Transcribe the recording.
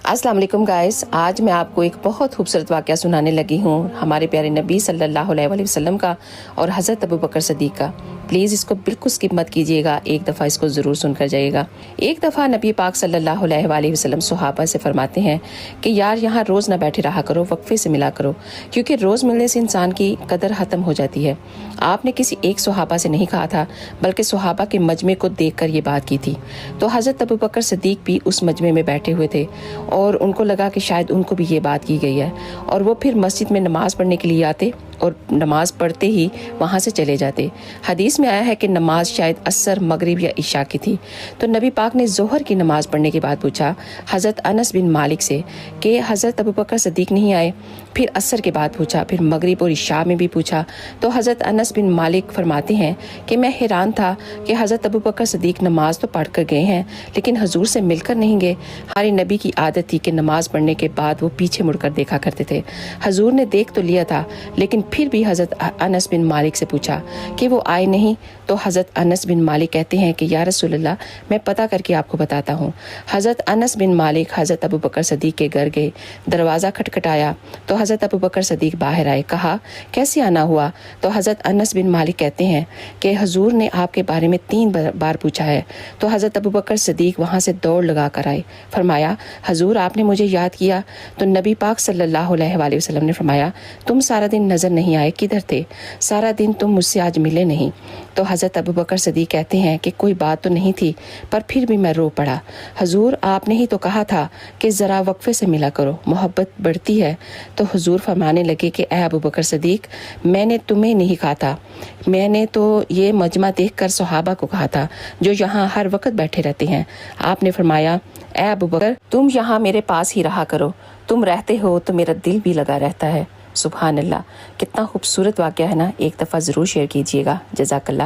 अस्सलाम वालेकुम गाइस, आज मैं आपको एक बहुत खूबसूरत वाक़या सुनाने लगी हूँ हमारे प्यारे नबी सल्लल्लाहु अलैहि वसल्लम का और हज़रत अबू बकर सदीक़ का। प्लीज़ इसको बिल्कुल स्किप मत कीजिएगा, एक दफ़ा इसको ज़रूर सुनकर जाइएगा। एक दफ़ा नबी पाक सल्लल्लाहु अलैहि वसल्लम सहाबा से फरमाते हैं कि यार यहाँ रोज़ ना बैठे रहा करो, वक्फे से मिला करो, क्योंकि रोज़ मिलने से इंसान की कदर ख़त्म हो जाती है। आपने किसी एक सहाबा से नहीं कहा था, बल्कि सहाबा के मजमे को देख कर ये बात की थी। तो हज़रत अबू बकर सदीक़ भी उस मजमे में बैठे हुए थे और उनको लगा कि शायद उनको भी ये बात की गई है, और वो फिर मस्जिद में नमाज़ पढ़ने के लिए आते और नमाज पढ़ते ही वहाँ से चले जाते। हदीस में आया है कि नमाज शायद असर, मगरिब या इशा की थी। तो नबी पाक ने ज़ोहर की नमाज़ पढ़ने के बाद पूछा हज़रत अनस बिन मालिक से कि हज़रत अबू बकर सदीक़ नहीं आए। फिर असर के बाद पूछा, फिर मगरिब और इशा में भी पूछा। तो हज़रत अनस बिन मालिक फरमाते हैं कि मैं हैरान था कि हज़रत अबू बकर सदीक़ नमाज तो पढ़ कर गए हैं, लेकिन हजूर से मिलकर नहीं गए। हमारे नबी की आदत थी कि नमाज पढ़ने के बाद वो पीछे मुड़कर देखा करते थे। हजूर ने देख तो लिया था, लेकिन फिर भी हज़रत अनस बिन मालिक से पूछा कि वो आए नहीं। तो हज़रत अनस बिन मालिक कहते हैं कि या रसूलल्लाह, मैं पता करके आपको बताता हूँ। हज़रत अनस बिन मालिक हज़रत अबू बकर सदीक़ के घर गए, दरवाज़ा खटखटाया तो हज़रत अबू बकर सदीक़ बाहर आए। कहा कैसे आना हुआ? तो हज़रत अनस बिन मालिक कहते हैं कि हजूर ने आपके बारे में 3 बार पूछा है। तो हज़रत अबू बकर सदीक़ वहाँ से दौड़ लगा कर आए। फरमाया हजूर, आपने मुझे याद किया? तो नबी पाक सल्लल्लाहु अलैहि वसल्लम ने फरमाया, तुम सारा दिन नज़र नहीं आए, किधर थे? सारा दिन तुम मुझसे आज मिले नहीं। तो हज़रत अबू बकर सदीक़ कहते हैं कि कोई बात तो नहीं थी, पर फिर भी मैं रो पड़ा। हजूर, आपने ही तो कहा था कि ज़रा वक्फे से मिला करो, मोहब्बत बढ़ती है। तो हुजूर फरमाने लगे कि ए अबू बकर सदीक़, मैंने तुम्हें नहीं कहा था, मैंने तो ये मजमा देखकर सहाबा को कहा था जो यहाँ हर वक्त बैठे रहते हैं। आपने फरमाया ए अबू बकर, तुम यहाँ मेरे पास ही रहा करो, तुम रहते हो तो मेरा दिल भी लगा रहता है। सुभान अल्लाह, कितना खूबसूरत वाक़या है ना। एक दफ़ा ज़रूर शेयर कीजिएगा। जज़ाकल्लाह।